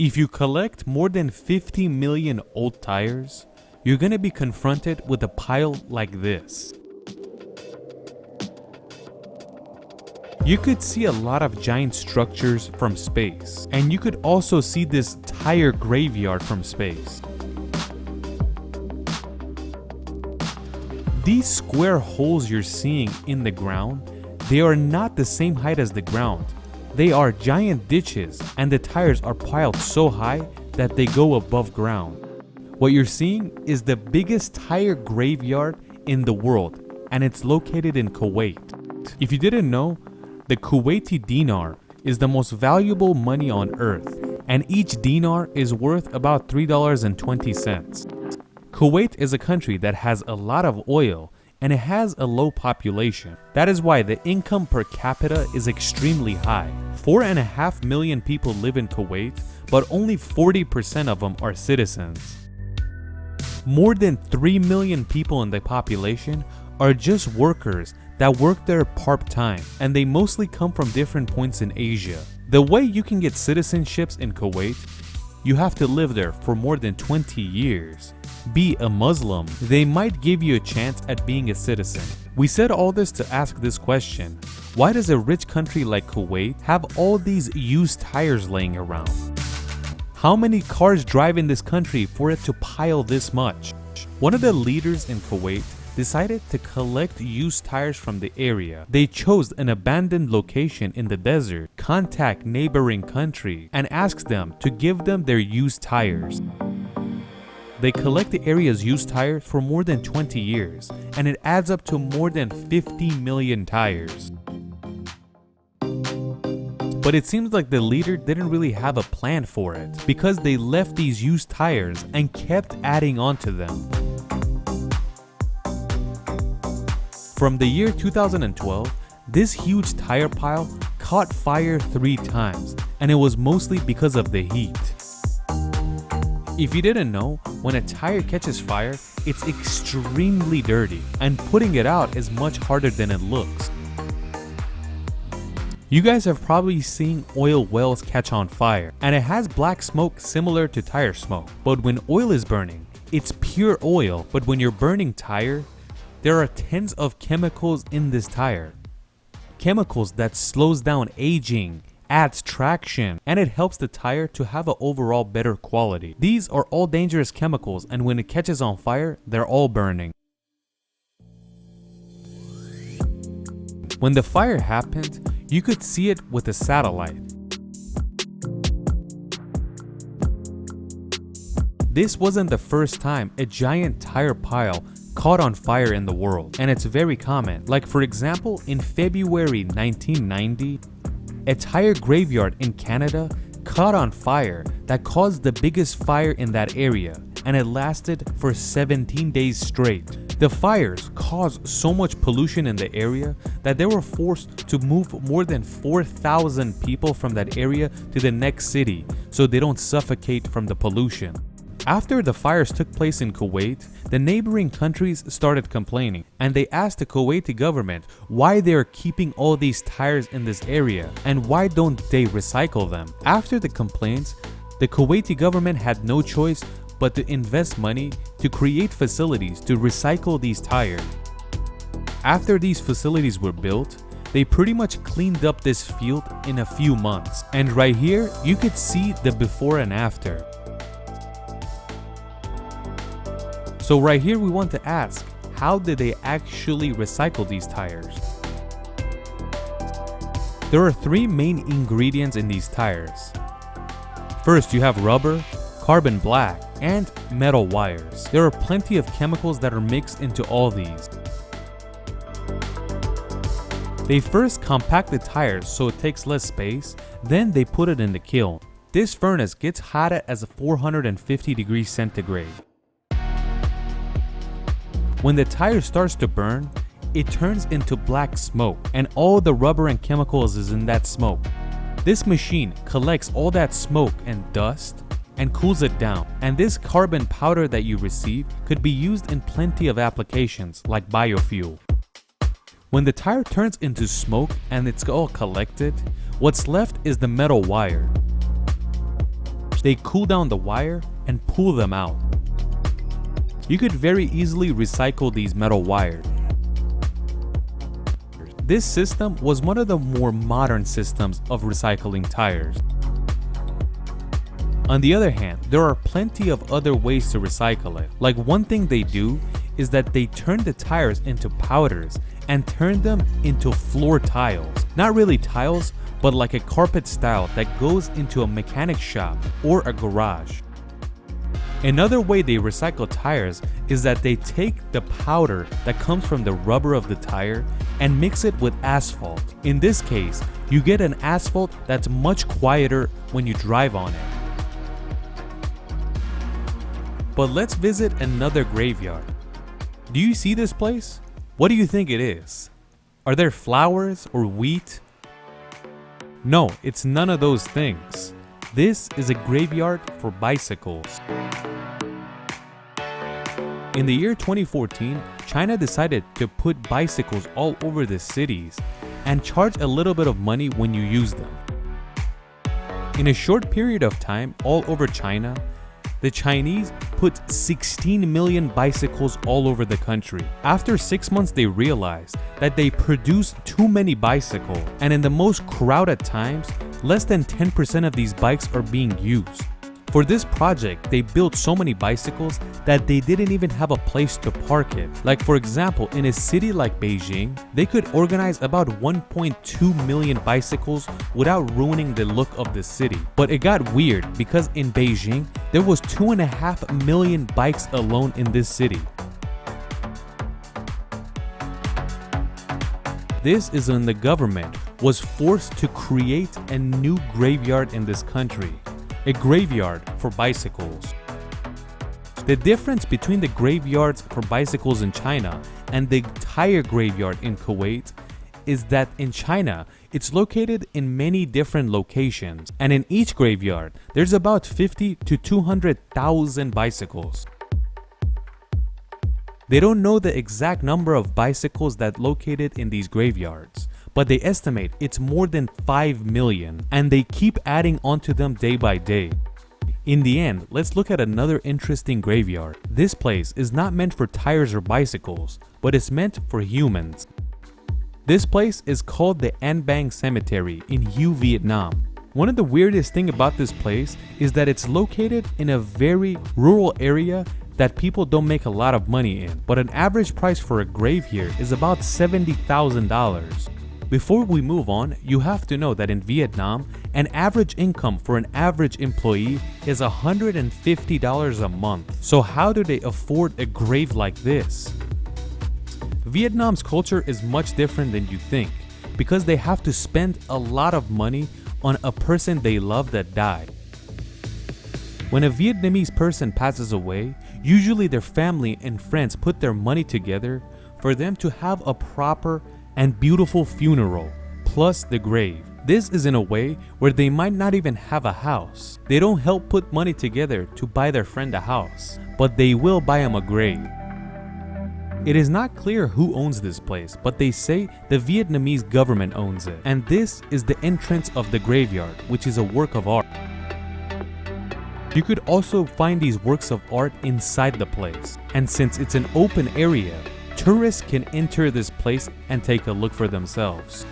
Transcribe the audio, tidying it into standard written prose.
If you collect more than 50 million old tires, you're gonna be confronted with a pile like this. You could see a lot of giant structures from space, and you could also see this tire graveyard from space. These square holes you're seeing in the ground, they are not the same height as the ground. They are giant ditches, and the tires are piled so high that they go above ground. What you're seeing is the biggest tire graveyard in the world, and it's located in Kuwait. If you didn't know, the Kuwaiti dinar is the most valuable money on earth, and each dinar is worth about $3.20. Kuwait is a country that has a lot of oil, and it has a low population. That is why the income per capita is extremely high. 4.5 million people live in Kuwait, but only 40% of them are citizens. More than 3 million people in the population are just workers that work there part-time, and they mostly come from different points in Asia. The way you can get citizenships in Kuwait, you have to live there for more than 20 years. Be a Muslim, they might give you a chance at being a citizen. We said all this to ask this question: why does a rich country like Kuwait have all these used tires laying around? How many cars drive in this country for it to pile this much? One of the leaders in Kuwait decided to collect used tires from the area. They chose an abandoned location in the desert, contact neighboring countries, and asked them to give them their used tires. They collect the area's used tires for more than 20 years, and it adds up to more than 50 million tires. But it seems like the leader didn't really have a plan for it, because they left these used tires and kept adding on to them. From the year 2012, this huge tire pile caught fire 3 times, and it was mostly because of the heat. If you didn't know, when a tire catches fire, it's extremely dirty, and putting it out is much harder than it looks. You guys have probably seen oil wells catch on fire, and it has black smoke similar to tire smoke. But when oil is burning, it's pure oil, but when you're burning tire, there are tons of chemicals in this tire. Chemicals that slows down aging, adds traction, and it helps the tire to have an overall better quality. These are all dangerous chemicals, and when it catches on fire, they're all burning. When the fire happened, you could see it with a satellite. This wasn't the first time a giant tire pile caught on fire in the world, and it's very common. Like for example, in February 1990, a tire graveyard in Canada caught on fire that caused the biggest fire in that area, and it lasted for 17 days straight. The fires caused so much pollution in the area that they were forced to move more than 4,000 people from that area to the next city so they don't suffocate from the pollution. After the fires took place in Kuwait, the neighboring countries started complaining, and they asked the Kuwaiti government why they are keeping all these tires in this area and why don't they recycle them. After the complaints, the Kuwaiti government had no choice but to invest money to create facilities to recycle these tires. After these facilities were built, they pretty much cleaned up this field in a few months. And right here, you could see the before and after. So right here we want to ask, how did they actually recycle these tires? There are 3 main ingredients in these tires. First, you have rubber, carbon black, and metal wires. There are plenty of chemicals that are mixed into all these. They first compact the tires so it takes less space, then they put it in the kiln. This furnace gets hot at 450 degrees centigrade. When the tire starts to burn, it turns into black smoke, and all the rubber and chemicals is in that smoke. This machine collects all that smoke and dust and cools it down, and this carbon powder that you receive could be used in plenty of applications like biofuel. When the tire turns into smoke and it's all collected, what's left is the metal wire. They cool down the wire and pull them out. You could very easily recycle these metal wires. This system was one of the more modern systems of recycling tires. On the other hand, there are plenty of other ways to recycle it. Like one thing they do is that they turn the tires into powders and turn them into floor tiles. Not really tiles, but like a carpet style that goes into a mechanic shop or a garage. Another way they recycle tires is that they take the powder that comes from the rubber of the tire and mix it with asphalt. In this case, you get an asphalt that's much quieter when you drive on it. But let's visit another graveyard. Do you see this place? What do you think it is? Are there flowers or wheat? No, it's none of those things. This is a graveyard for bicycles. In the year 2014, China decided to put bicycles all over the cities and charge a little bit of money when you use them. In a short period of time, all over China, the Chinese put 16 million bicycles all over the country. After 6 months, they realized that they produced too many bicycles, and in the most crowded times, less than 10% of these bikes are being used. For this project, they built so many bicycles that they didn't even have a place to park it. Like for example, in a city like Beijing, they could organize about 1.2 million bicycles without ruining the look of the city. But it got weird because in Beijing, there was 2.5 million bikes alone in this city. This is when the government was forced to create a new graveyard in this country. A graveyard for bicycles. The difference between the graveyards for bicycles in China and the tire graveyard in Kuwait is that in China, it's located in many different locations, and in each graveyard, there's about 50 to 200,000 bicycles. They don't know the exact number of bicycles that located in these graveyards, but they estimate it's more than 5 million, and they keep adding onto them day by day. In the end, let's look at another interesting graveyard. This place is not meant for tires or bicycles, but it's meant for humans. This place is called the An Bang Cemetery in Hue, Vietnam. One of the weirdest things about this place is that it's located in a very rural area that people don't make a lot of money in, but an average price for a grave here is about $70,000. Before we move on, you have to know that in Vietnam, an average income for an average employee is $150 a month. So how do they afford a grave like this? Vietnam's culture is much different than you think because they have to spend a lot of money on a person they love that died. When a Vietnamese person passes away, usually their family and friends put their money together for them to have a proper and beautiful funeral, plus the grave. This is in a way where they might not even have a house. They don't help put money together to buy their friend a house, but they will buy him a grave. It is not clear who owns this place, but they say the Vietnamese government owns it. And this is the entrance of the graveyard, which is a work of art. You could also find these works of art inside the place. And since it's an open area, tourists can enter this place and take a look for themselves.